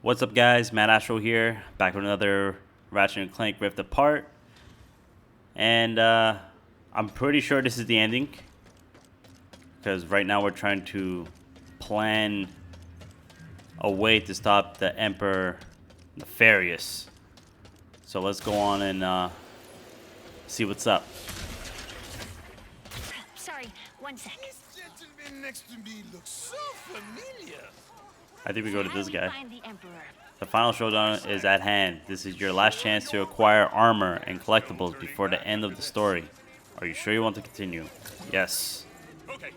What's up, guys? Matt Astro here, back with another Ratchet and Clank Rift Apart. And I'm pretty sure this is the ending, because right now we're trying to plan a way to stop the Emperor Nefarious. So let's go on and see what's up. Sorry, one sec. This gentleman next to me looks so familiar. I think we go to this guy. Find the Emperor. The final showdown is at hand. This is your last chance to acquire armor and collectibles before the end of the story. Are you sure you want to continue? Yes. Okay,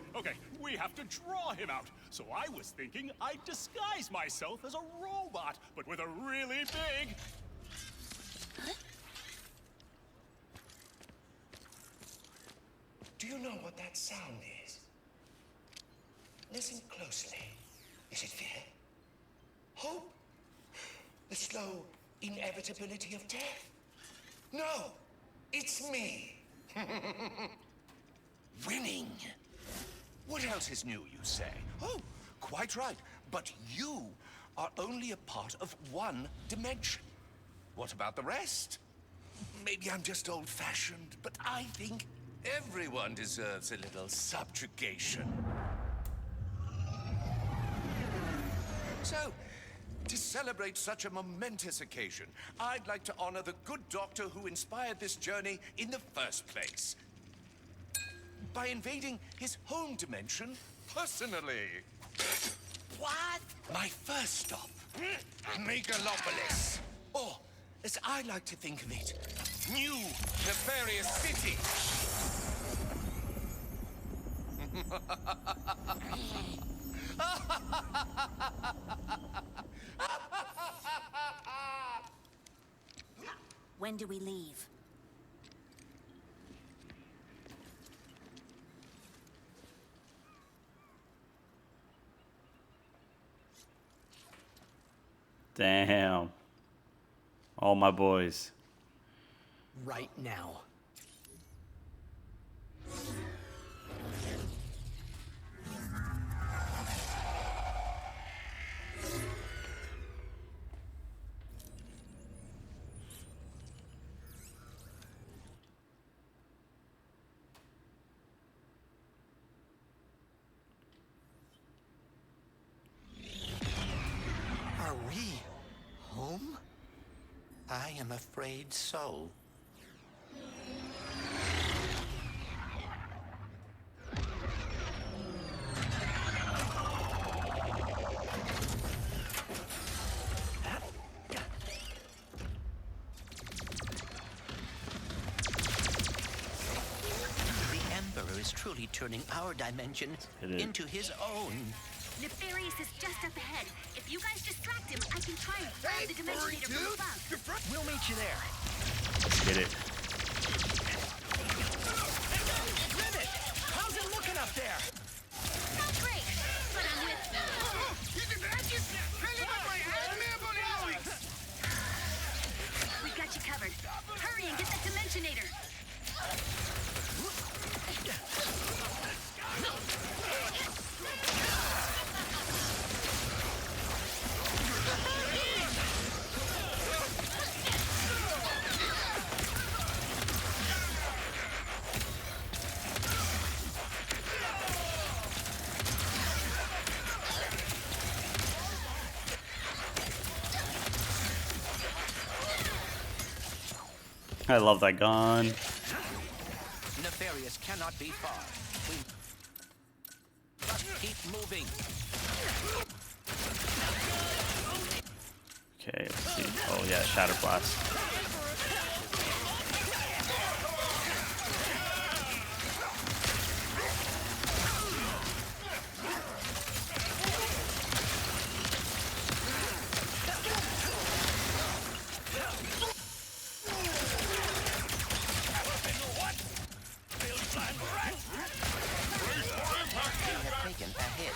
we have to draw him out. So I was thinking I'd disguise myself as a robot, but with a really big... Do you know what that sound is? Listen closely. Is it fear? Hope? The slow inevitability of death? No, it's me. Winning. What else is new, you say? Oh, quite right. But you are only a part of one dimension. What about the rest? Maybe I'm just old-fashioned, but I think everyone deserves a little subjugation. So, to celebrate such a momentous occasion, I'd like to honor the good doctor who inspired this journey in the first place, by invading his home dimension personally. What? My first stop, Megalopolis. Or, as I like to think of it, New Nefarious City. When do we leave? Damn. All my boys. Right now. Are we home? I am afraid so. The Emperor is truly turning our dimension into his own. Nefarious is just up ahead. If you guys distract him, I can try and grab the Dimensionator from above. We'll meet you there. Get it. Ribbit! How's it looking up there? Not great, but I'm with you. We got you covered. Hurry and get that Dimensionator. I love that gun. Nefarious cannot be far. We must keep moving. Okay, let's see. Oh yeah, Shatter Blast. We have taken a hit.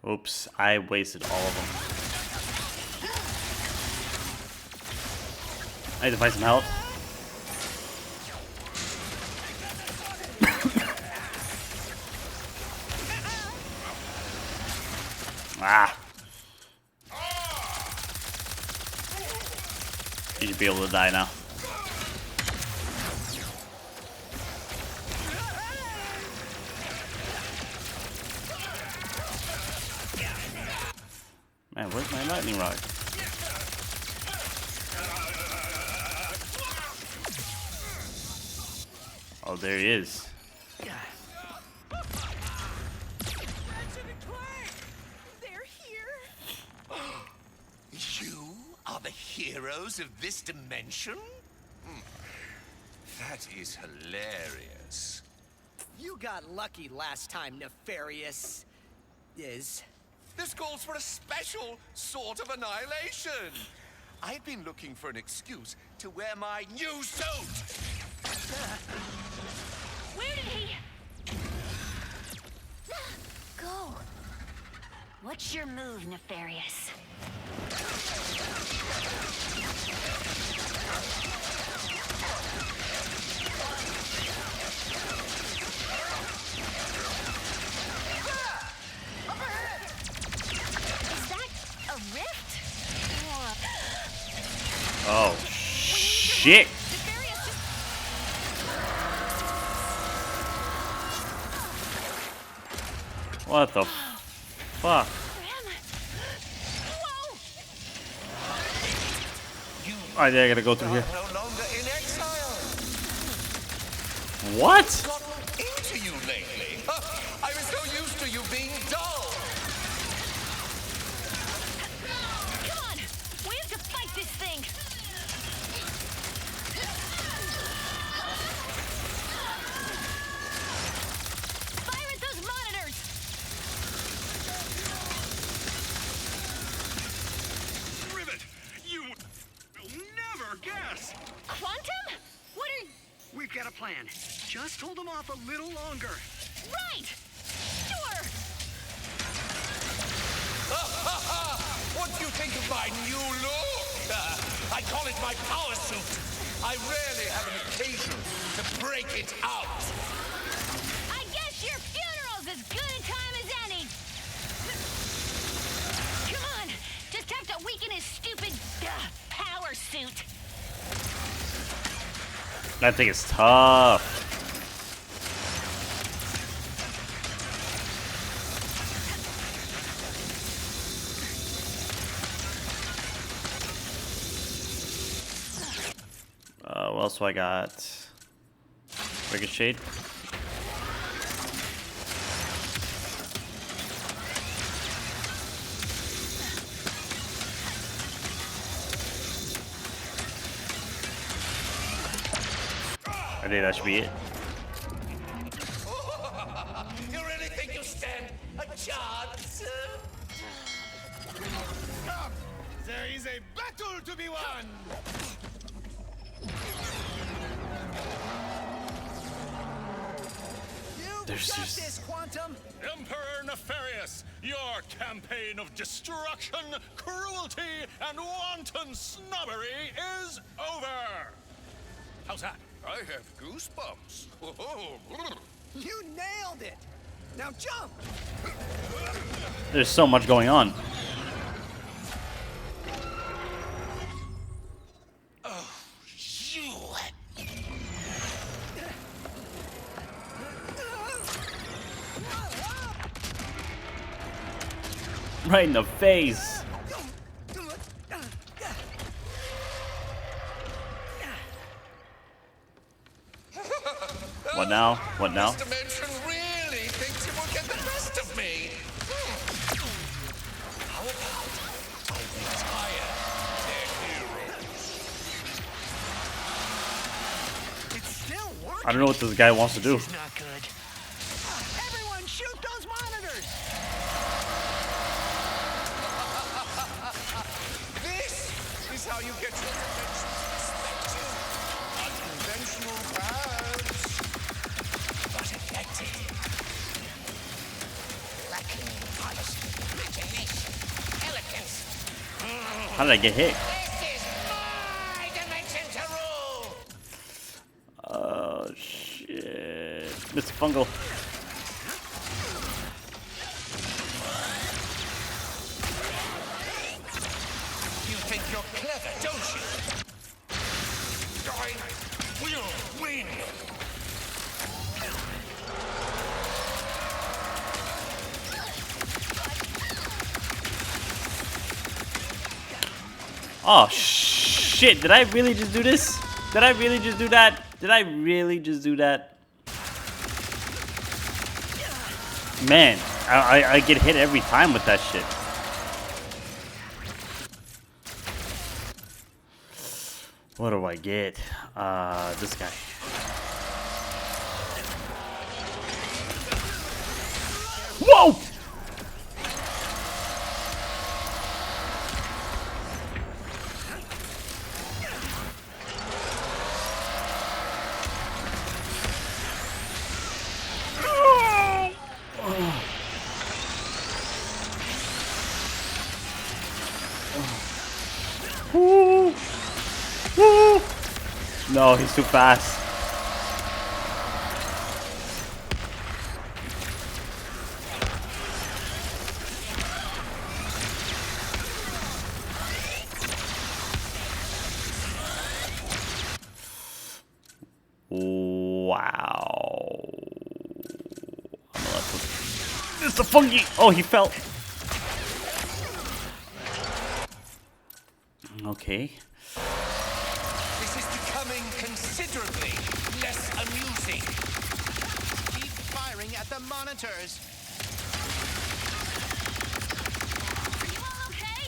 Oops, I wasted all of them. I need to find some help. Ah. You should be able to die now. Man, where's my lightning rod? Oh, there he is. Ratchet and Clank! They're here! You are the heroes of this dimension? That is hilarious. You got lucky last time, Nefarious. Is. This calls for a special sort of annihilation. I've been looking for an excuse to wear my new suit. Where did he... Go. What's your move, Nefarious? Is that a rift? Or... Oh, shit. Nefarious just... What the fuck? Whoa! Alright, I gotta go through here. No longer in exile. What? Gotten into you lately. I was so used to you being dull. Come on! We have to fight this thing! Fire at those monitors! Rivet, you will never guess. Quantum? What are... We've got a plan. Just hold them off a little longer. Right! Sure! What do you think of my new look? I call it my power suit. I rarely have an occasion to break it out. I guess your funeral's as good a time as any! Come on! Just have to weaken his stupid power suit. That thing is tough. What else do I got? Ricochet. I think that should be it. You really think you stand a chance? There is a battle to be won. There's Got just... this, Quantum. Emperor Nefarious, your campaign of destruction, cruelty, and wanton snobbery is over. How's that? I have goosebumps. You nailed it. Now jump. There's so much going on. You. Right in the face. What now? What now? This dimension really thinks it will get the best of me. How about I retire their heroes? It's still working. I don't know what this guy wants to do. This is not good. Everyone, shoot those monitors. This is how you get your dimension's perspective. Unconventional, perhaps, but effective. Lacking policy, imagination, elegance. How did I get hit? This is my dimension to rule. Oh shit. Mr. Fungal. you're clever, don't you? I will win. Oh shit, did I really just do this? Did I really just do that? Did I really just do that? Man, I get hit every time with that shit. What do I get? This guy. Whoa! Woo! Woo! No, he's too fast. Wow. It's the funky. Oh, he fell. Okay. This is becoming considerably less amusing. Keep firing at the monitors. Are you all okay?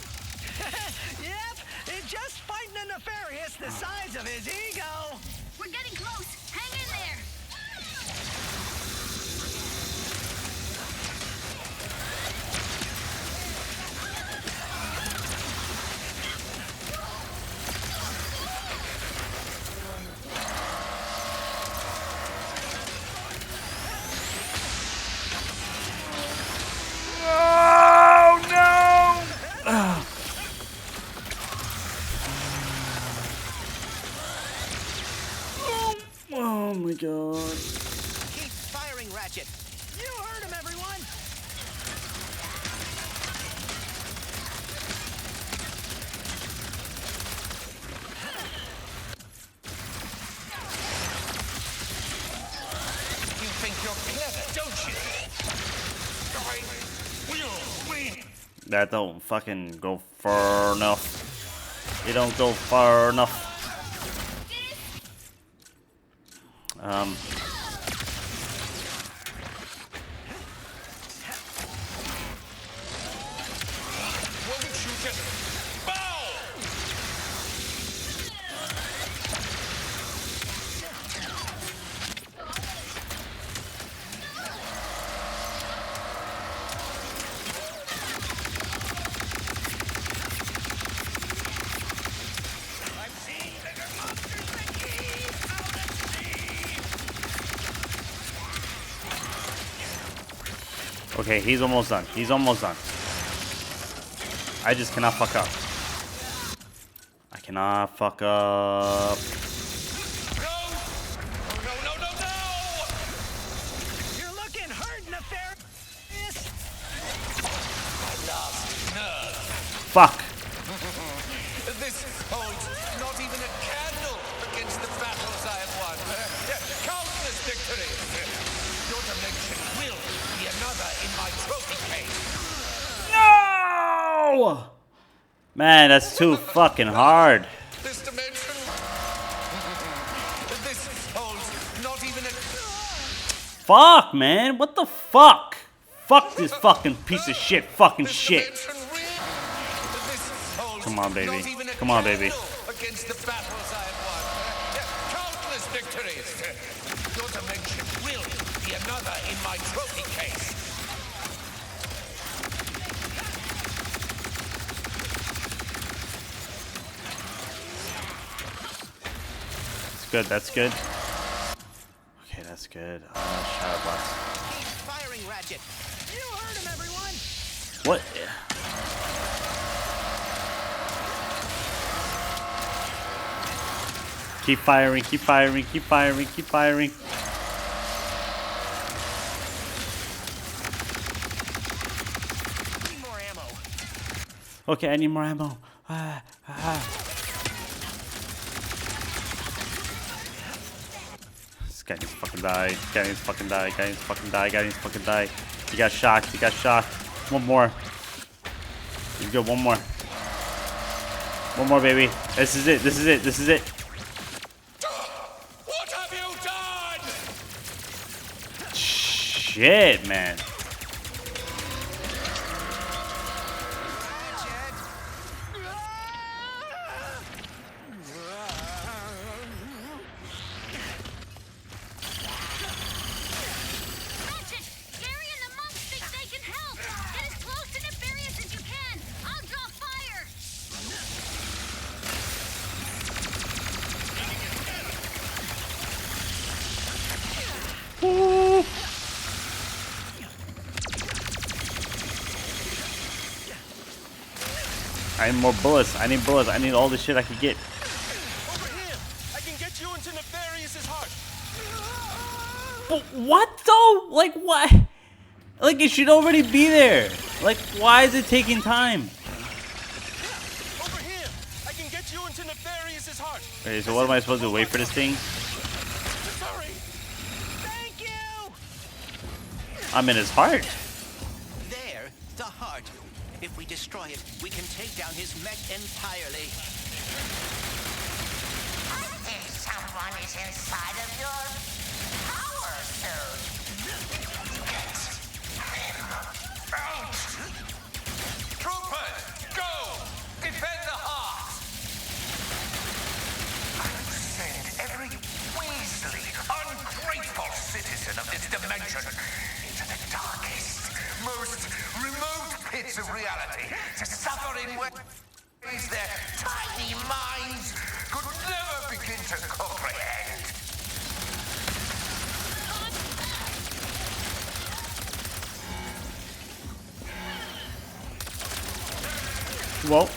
Yep, it's just fighting a nefarious the size of his ego. We're getting close. Hang in there. Oh no! Oh my god. Keep firing, Ratchet. You heard him, everyone. You think you're clever, don't you? I will win. That don't fucking go far enough. It don't go far enough. Won't you just bow? I've seen bigger monsters than these out at sea. Okay, he's almost done. He's almost done. I just cannot fuck up. I cannot fuck up. No! No, no, no, no! You're looking hurt, nefarious. My last nerve. Fuck. This holds not even a candle against the battles I have won. Countless victories. Your dimension will be another in my trophy case. No! Man, that's too fucking hard. This dimension. This holds not even a. Fuck, man. What the fuck? Fuck this fucking piece of shit. Fucking This shit. dimension this holds Come on, baby. not even a Come on, baby. candle against the battles I have won. Countless victories. Your dimension will be another in my trophy case. That's good. That's good. Okay, that's good. Shadow Blast. Keep firing, Ratchet. You heard him, everyone. What? Keep firing, keep firing, keep firing, keep firing. Need more ammo. Okay, I need more ammo. This guy needs to fucking die. This guy needs to fucking die. Guy needs to fucking die. Guy needs to fucking die. He got shocked. He got shocked. One more. He's good. One more. One more, baby. This is it. This is it. This is it. What have you done? Shit, man. Ratchet, Gary and the monks think they can help. Get as close to Nefarious as you can. I'll draw fire. I need more bullets. I need bullets. I need all the shit I can get. Over here! I can get you into Nefarious's heart! But what though? Like what? Like it should already be there. Like why is it taking time? Over here! I can get you into Nefarious's heart! Okay, so what am I supposed to wait for this thing? Sorry! Thank you! I'm in his heart. There, the heart. If we destroy it, we can take down his mech entirely. I think someone is inside of your power suit. Out! Troopers, go! Defend the heart! Send every weaselly, ungrateful citizen of this dimension into the darkest, most remote pits of reality to suffer in ways their tiny minds could never begin to comprehend. Well,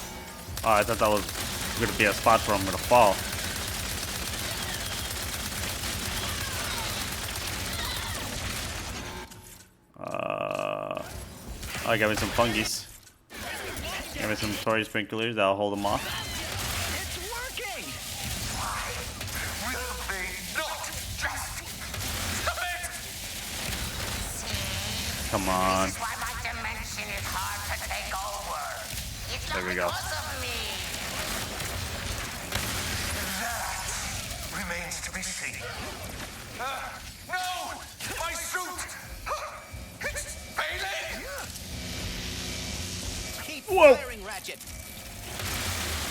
I thought that was gonna be a spot where I'm gonna fall. I got me some fungies. Got me some Tory sprinklers that'll hold them off. It's working! Will they not just stop it? Come on. This is why my dimension is hard to take over. It's not There we go. because of me. That remains to be seen. No! My suit! It's failing! Keep Whoa. firing, Ratchet.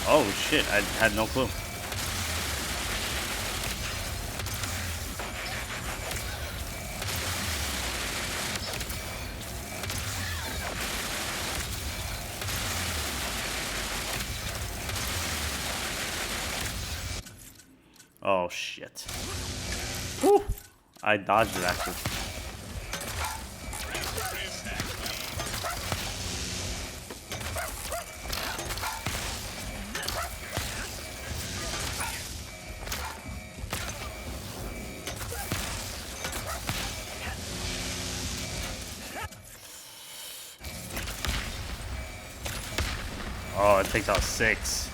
Oh shit, I had no clue. Oh shit. Whew. I dodged it actually. Oh, it takes out 6.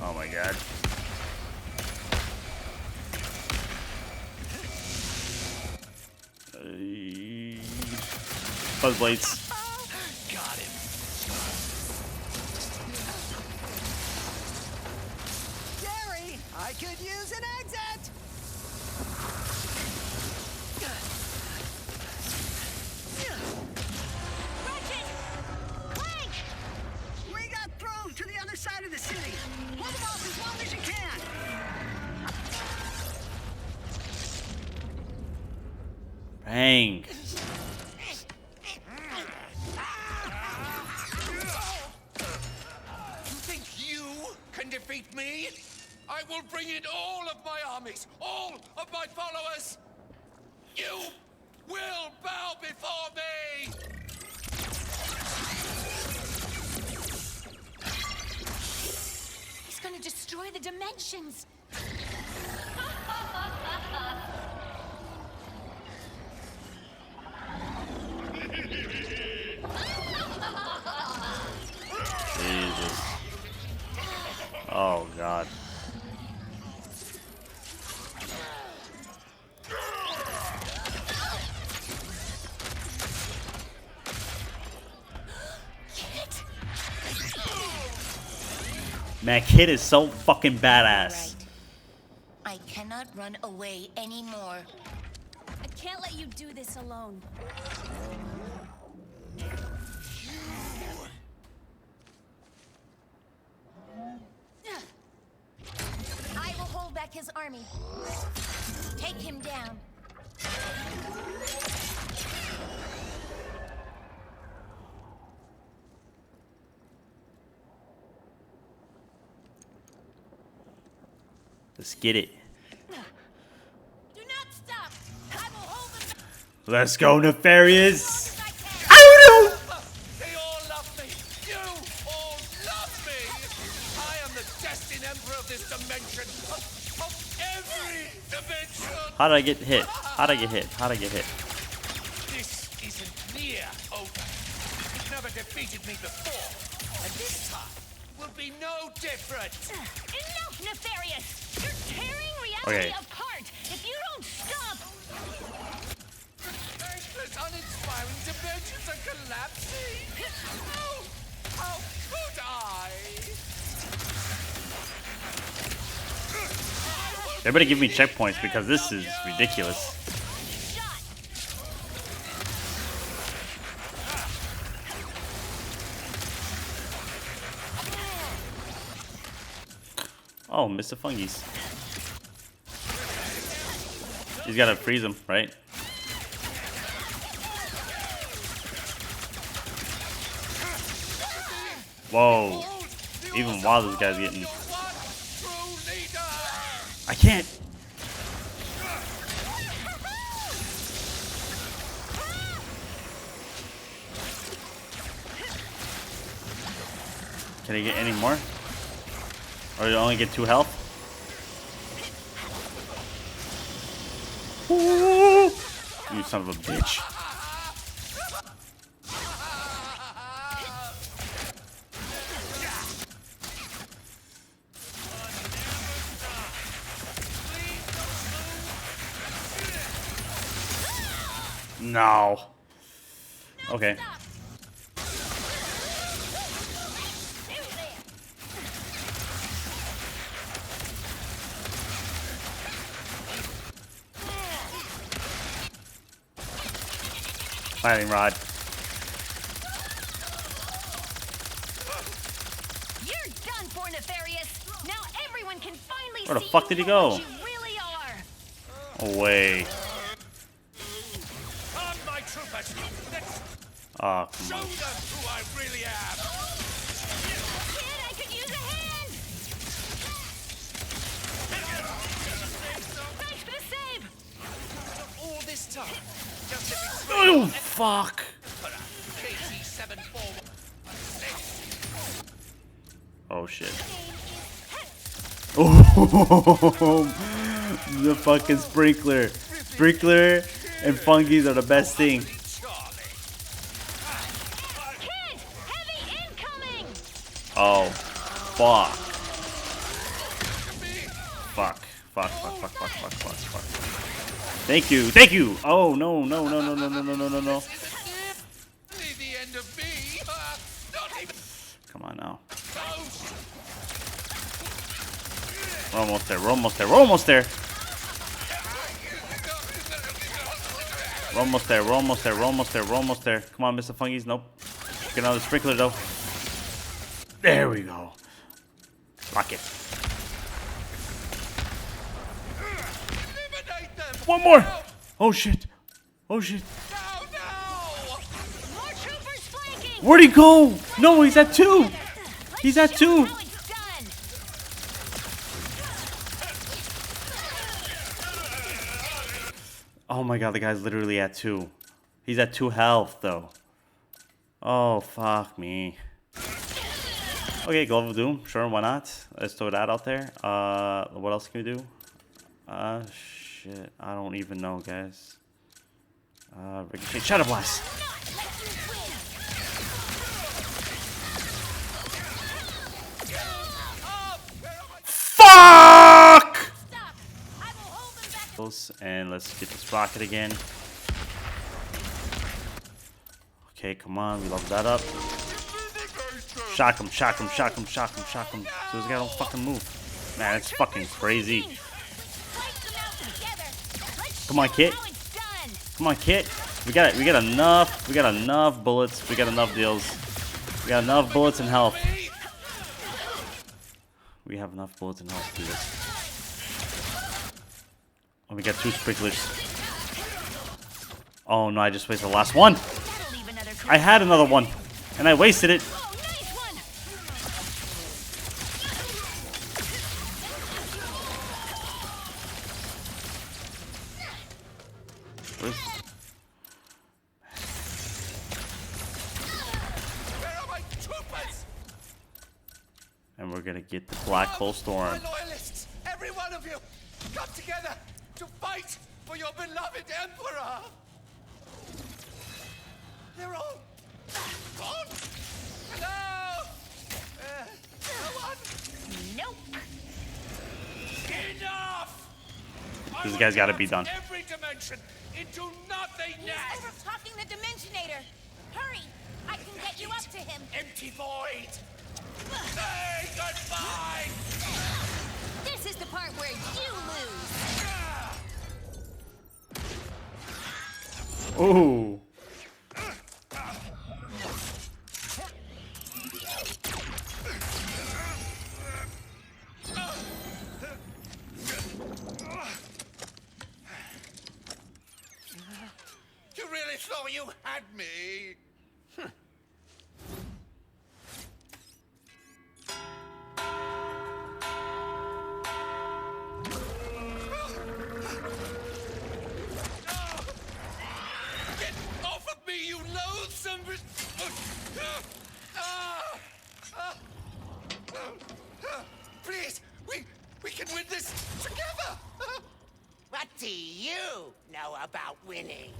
Oh my god. Buzz blades. Got him. Gary, I could use an exit! Ratchet! Clank! We got thrown to the other side of the city. Hold them off as long as you can. Bang. You think you can defeat me? I will bring in all of my armies, all of my followers. You will bow before me. He's gonna destroy the dimensions. Jesus. Oh god. Man, Kid is so fucking badass. Right. I cannot run away anymore. I can't let you do this alone. I will hold back his army. Take him down. Let's get it. Do not stop. I will hold them back Let's go, Nefarious. as I can. They all love me! You all love me! I am the destined emperor of this dimension! Of every dimension! How did I get hit? How did I get hit? How did I get hit? This isn't near over. You've never defeated me before. And this time will be no different. Enough, Nefarious! You're tearing reality Okay. apart! If you don't stop! Endless, uninspiring dimensions are collapsing. How could I? They better give me checkpoints because this is ridiculous. Shot! Oh, Mr. Fungies. He's gotta freeze him, right? Whoa. Even while this guy's getting... I can't! Can I get any more? Or did I only get 2 health? Ooh. You son of a bitch. No. Okay. Fighting rod. You're done for, Nefarious! Now everyone can finally Where the see fuck you did he for go? what you really are! Away. Come, my troopers. Let's Oh, show come on. them who I really am. Kid, I could use a hand! Thanks for the save! All this time, just to be Oh, fuck. KT-741. Oh, shit. Oh, the fucking sprinkler. Sprinkler and fungies are the best thing. Kid! Heavy incoming! Oh, fuck. Fuck. Fuck, fuck, fuck, fuck, fuck, fuck, fuck. Thank you, thank you! Oh, no, no, no, no, no, no, no, no, no, no. The end of me. Not even Come on now. close. We're almost there, we're almost there, we're almost there! We're almost there, we're almost there, we're almost there, we're almost there. Come on, Mr. Fungies, nope. Get another sprinkler though. There we go. Lock it. Eliminate them. One more! Oh shit. Oh shit. No, no. More troopers flanking! Where'd he go? No, he's at 2! He's at 2! How it's done! Oh my god, the guy's literally at 2. He's at 2 health though. Oh, fuck me. Okay, Glove of Doom. Sure, why not? Let's throw that out there. What else can we do? Shit. I don't even know, guys. Ricochet. Shadow Blast! And let's get this rocket again. Okay, come on, we leveled that up. Shock him, shock him, shock him, shock him, shock him. So this guy don't fucking move. Man, that's fucking crazy. Come on, Kit. Come on, Kit. We got enough bullets. We got enough deals. We got enough bullets and health. We have enough bullets and health to do this. Oh, we got 2 sprinklers. Oh no, I just wasted the last one. I had another one, and I wasted it. And we're gonna get the Black Hole Storm. My loyalists, every one of you, come together to fight for your beloved Emperor. They're all gone. Hello? No one? Nope. Enough! This guy's gotta be done. Every dimension into nothingness. He's over-talking the Dimensionator. Hurry! I can get you up to him. Empty void. Say goodbye. This is the part where you lose. Ooh. You really thought you had me? Get off of me, you loathsome! Please, we can win this together! What do you know about winning?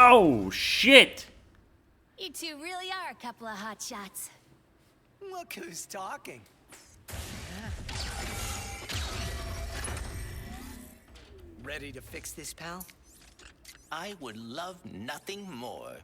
Oh shit! You two really are a couple of hot shots. Look who's talking. Ready to fix this, pal? I would love nothing more.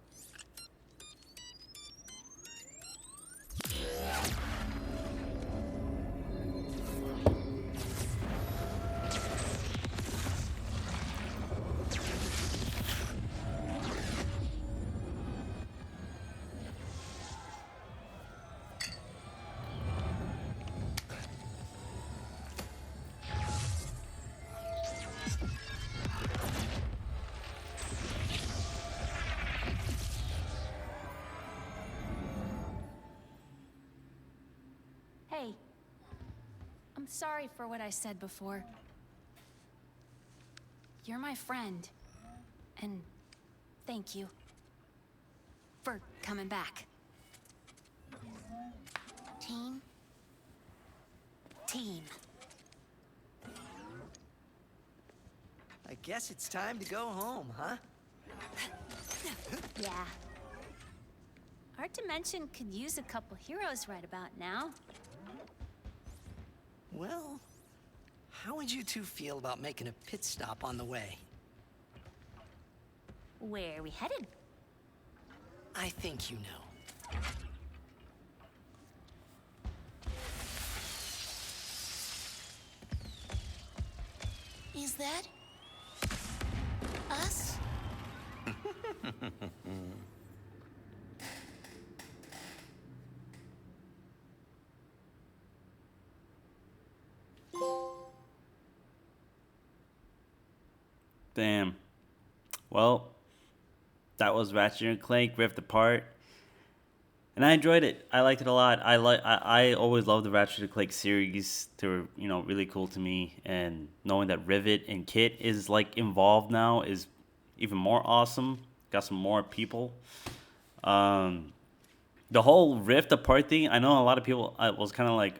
Hey, I'm sorry for what I said before. You're my friend, and thank you for coming back. Team? Team. I guess it's time to go home, huh? Yeah. Our dimension could use a couple heroes right about now. Well, how would you two feel about making a pit stop on the way? Where are we headed? I think you know. Is that us? Damn. Well, that was Ratchet and Clank Rift Apart, and I enjoyed it. I liked it a lot. I always loved the Ratchet and Clank series. They were, you know, really cool to me, and knowing that Rivet and Kit is like involved now is even more awesome. Got some more people. The whole Rift Apart thing, I know a lot of people was kind of like,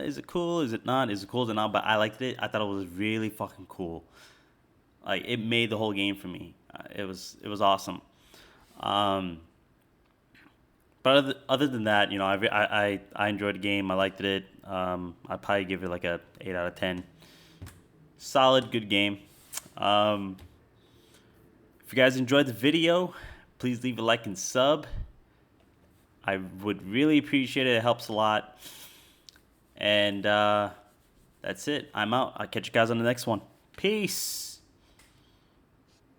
is it cool? Is it not? Is it cool? Is it not? But I liked it. I thought it was really fucking cool. Like, it made the whole game for me. It was awesome. But other than that, you know, I enjoyed the game. I liked it. I'd probably give it like a 8 out of 10. Solid, good game. If you guys enjoyed the video, please leave a like and sub. I would really appreciate it. It helps a lot. And that's it. I'm out. I'll catch you guys on the next one. Peace.